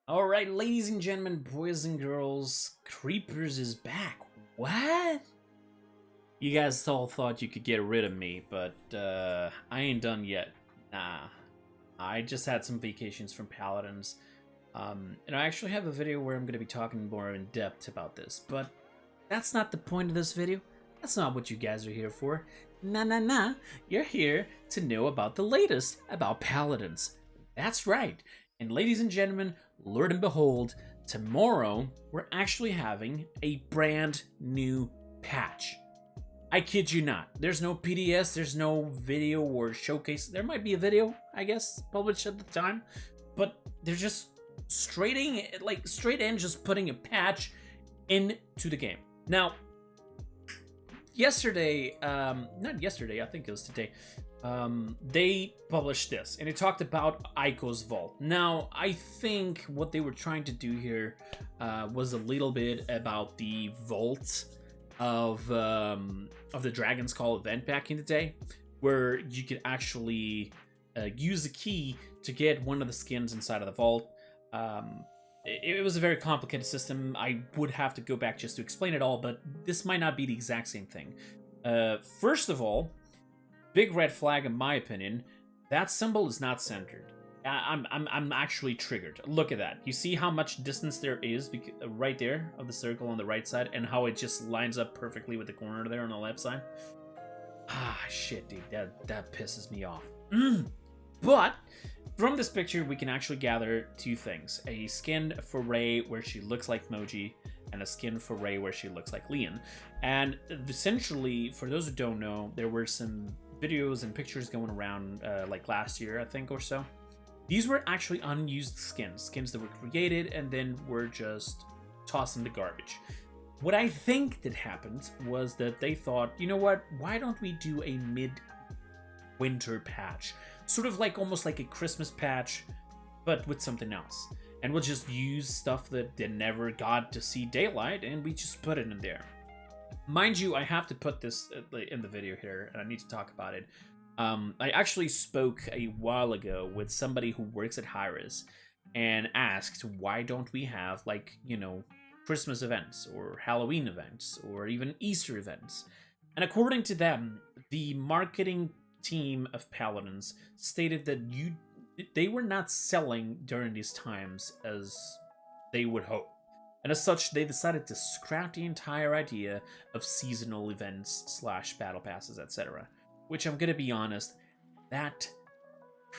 Alright, ladies and gentlemen, boys and girls, Kreepers is back. What? You guys all thought you could get rid of me, but I ain't done yet. Nah. I just had some vacations from Paladins. And I actually have a video where I'm going to be talking more in depth about this, but that's not the point of this video. That's not what you guys are here for. Nah. You're here to know about the latest about Paladins. That's right. And ladies and gentlemen, Lord and behold, tomorrow we're actually having a brand new patch. I kid you not. There's no PDS, there's no video or showcase. There might be a video, I guess, published at the time, but they're just straight in just putting a patch into the game. Now, not yesterday, I think it was today, they published this, and it talked about Ico's Vault. Now, I think what they were trying to do here was a little bit about the vault of the Dragon's Call event back in the day, where you could actually use a key to get one of the skins inside of the vault. It was a very complicated system. I would have to go back just to explain it all, but this might not be the exact same thing. First of all, big red flag in my opinion, that symbol is not centered. I'm actually triggered. Look at that. You see how much distance there is right there of the circle on the right side, and how it just lines up perfectly with the corner there on the left side? Ah, shit, dude. That pisses me off. But from this picture, we can actually gather two things. A skin for Rey where she looks like Moji, and a skin for Rey where she looks like Leon. And essentially, for those who don't know, there were some videos and pictures going around like last year, I think, or so. These were actually unused skins that were created and then were just tossed in the garbage. What I think that happened was that they thought, you know what, why don't we do a mid-winter patch? Sort of like almost like a Christmas patch, but with something else. And we'll just use stuff that they never got to see daylight, and we just put it in there. Mind you, I have to put this in the video here, and I need to talk about it. I actually spoke a while ago with somebody who works at Hi-Rez and asked, why don't we have, like, you know, Christmas events or Halloween events or even Easter events? And according to them, the marketing team of Paladins stated that they were not selling during these times as they would hope. And as such, they decided to scrap the entire idea of seasonal events / battle passes, etc. Which, I'm gonna be honest, that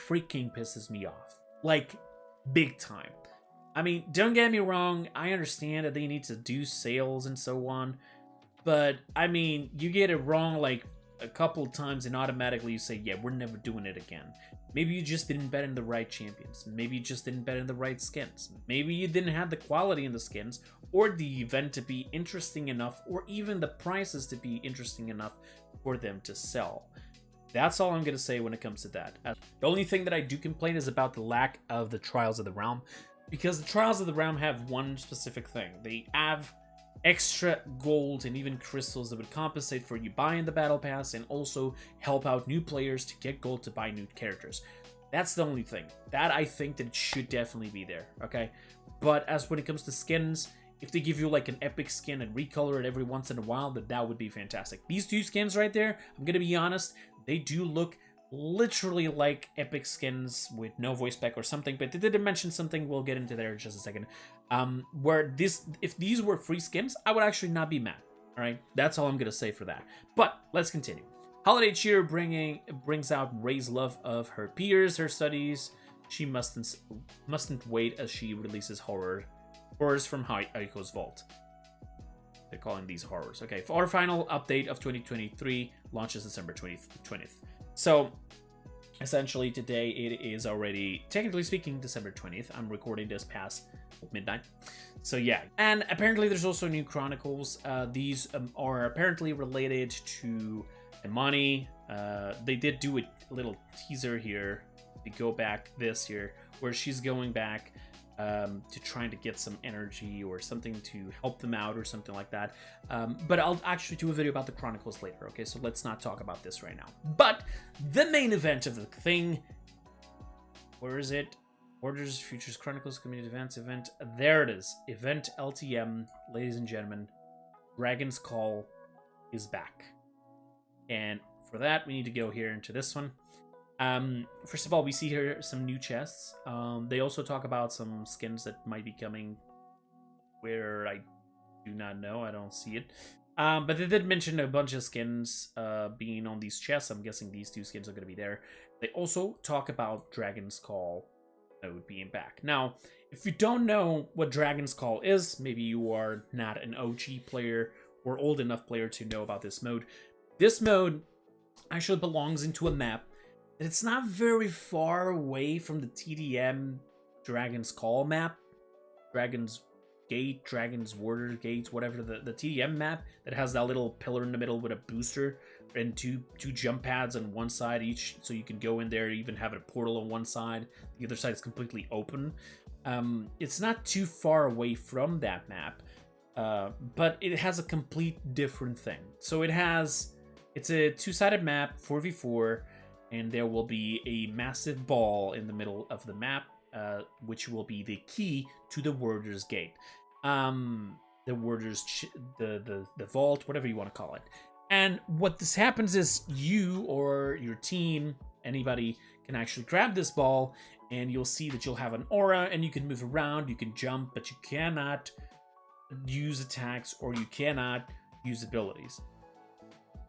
freaking pisses me off. Like, big time. I mean, don't get me wrong, I understand that they need to do sales and so on, but, I mean, you get it wrong, like, a couple times and automatically you say, yeah, we're never doing it again. Maybe you just didn't bet in the right champions. Maybe you just didn't bet in the right skins. Maybe you didn't have the quality in the skins, or the event to be interesting enough, or even the prices to be interesting enough for them to sell. That's all I'm going to say when it comes to that. The only thing that I do complain is about the lack of the Trials of the Realm, because the Trials of the Realm have one specific thing. They have extra gold and even crystals that would compensate for you buying the battle pass and also help out new players to get gold to buy new characters. That's the only thing. That I think that it should definitely be there, okay? But as when it comes to skins, if they give you like an epic skin and recolor it every once in a while, that would be fantastic. These two skins right there, I'm gonna be honest, they do look literally like epic skins with no voice pack or something, but they did mention something, we'll get into there in just a second, where if these were free skins, I would actually not be mad. All right, that's all I'm gonna say for that. But let's continue. Holiday Cheer brings out Rey's love of her peers, her studies. She mustn't wait as she releases horrors from Ico's Vault. They're calling these horrors. Okay, for our final update of 2023 launches December 20th. So, essentially today it is already, technically speaking, December 20th. I'm recording this past midnight. So yeah, and apparently there's also new Chronicles. These are apparently related to Imani. They did do a little teaser here to go back this year, where she's going back to trying to get some energy or something to help them out or something like that. But I'll actually do a video about the Chronicles later, okay? So let's not talk about this right now. But the main event of the thing, where is it? Orders, Futures Chronicles, Community Events, Event. There it is. Event LTM, ladies and gentlemen. Dragon's Call is back. And for that, we need to go here into this one. First of all, we see here some new chests. They also talk about some skins that might be coming where I do not know. I don't see it. But they did mention a bunch of skins being on these chests. I'm guessing these 2 skins are going to be there. They also talk about Dragon's Call mode being back. Now, if you don't know what Dragon's Call is, maybe you are not an OG player or old enough player to know about this mode. This mode actually belongs into a map. It's not very far away from the TDM Dragon's Call map. Dragon's Gate, Dragon's Warder Gates, whatever, the TDM map that has that little pillar in the middle with a booster and two jump pads on one side each, so you can go in there, even have a portal on one side. The other side is completely open. It's not too far away from that map, but it has a complete different thing. So it's a 2-sided map, 4v4, and there will be a massive ball in the middle of the map, which will be the key to the Warder's Gate. The Warder's, the vault, whatever you want to call it. And what this happens is you or your team, anybody, can actually grab this ball, and you'll see that you'll have an aura, and you can move around, you can jump, but you cannot use attacks, or you cannot use abilities.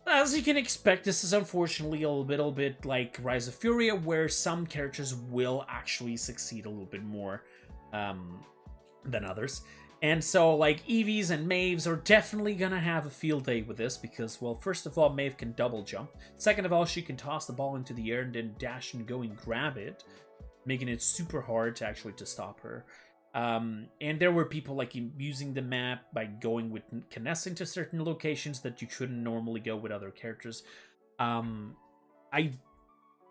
As you can expect, this is unfortunately a little bit like Rise of Furia, where some characters will actually succeed a little bit more than others. And so, like, Eevees and Maves are definitely gonna have a field day with this because, well, first of all, Maeve can double jump. Second of all, she can toss the ball into the air and then dash and go and grab it, making it super hard to stop her. And there were people like using the map by going with connecting to certain locations that you couldn't normally go with other characters. I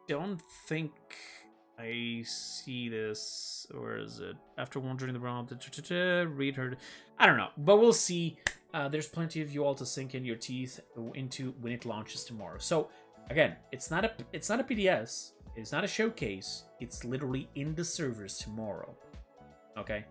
don't think I see this, or is it after wandering the realm? Read her. I don't know, but we'll see. There's plenty of you all to sink in your teeth into when it launches tomorrow. So again, it's not a PDS. It's not a showcase. It's literally in the servers tomorrow. Okay,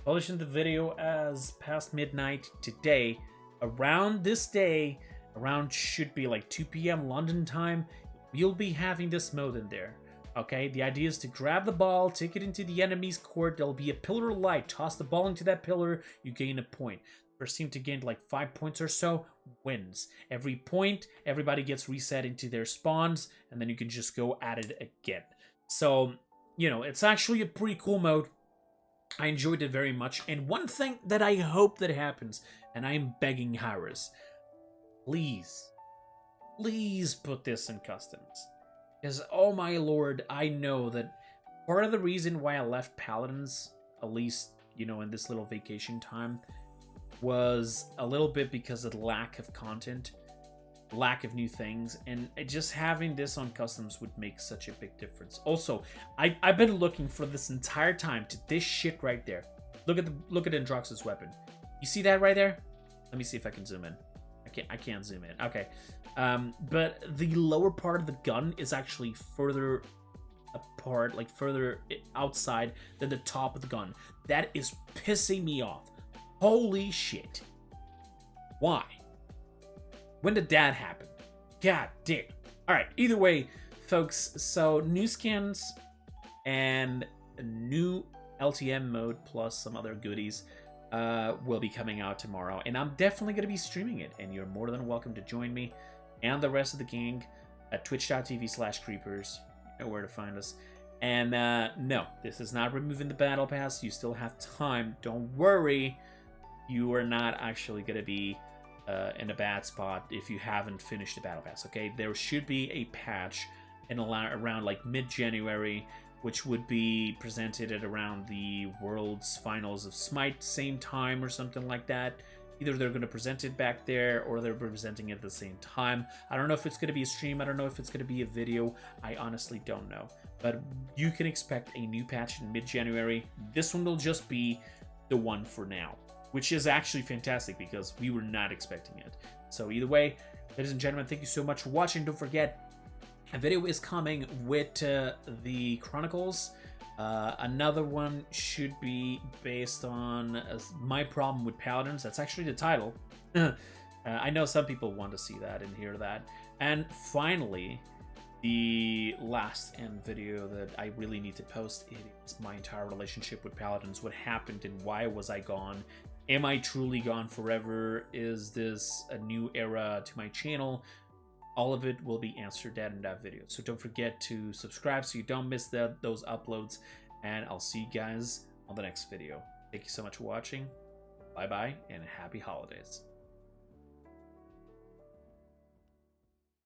publishing the video as past midnight today. Around this day, around should be like 2 p.m. London time, you'll be having this mode in there. Okay, the idea is to grab the ball, take it into the enemy's court. There'll be a pillar of light. Toss the ball into that pillar, you gain a point. First team to gain like 5 points or so wins. Every point, everybody gets reset into their spawns, and then you can just go at it again. So, you know, it's actually a pretty cool mode. I enjoyed it very much. And one thing that I hope that happens, and I'm begging Harris, please put this in customs. Because, oh my lord, I know that part of the reason why I left Paladins, at least, you know, in this little vacation time, was a little bit because of the lack of content, lack of new things, and just having this on customs would make such a big difference. Also, I've been looking for this entire time to this shit right there. Look at Androx's weapon. You see that right there? Let me see if I can zoom in. I can't zoom in. Okay. But the lower part of the gun is actually further apart, like further outside than the top of the gun. That is pissing me off. Holy shit. Why? When did that happen? God damn. Alright, either way, folks, so new skins and a new LTM mode plus some other goodies will be coming out tomorrow. And I'm definitely going to be streaming it. And you're more than welcome to join me and the rest of the gang at twitch.tv/Kreepers. You know where to find us. And no, this is not removing the battle pass. You still have time. Don't worry. You are not actually going to be in a bad spot if you haven't finished the battle pass, okay? There should be a patch in around like mid-January, which would be presented at around the World's Finals of Smite, same time or something like that. Either they're going to present it back there or they're presenting it at the same time. I don't know if it's going to be a stream. I don't know if it's going to be a video. I honestly don't know. But you can expect a new patch in mid-January. This one will just be the one for now, which is actually fantastic because we were not expecting it. So either way, ladies and gentlemen, thank you so much for watching. Don't forget, a video is coming with the Chronicles Another one should be based on my problem with Paladins. That's actually the title. I know some people want to see that and hear that. And finally, the last end video that I really need to post is my entire relationship with Paladins. What happened and why was I gone? Am I truly gone forever? Is this a new era to my channel? All of it will be answered in that video. So don't forget to subscribe so you don't miss those uploads. And I'll see you guys on the next video. Thank you so much for watching. Bye-bye and happy holidays.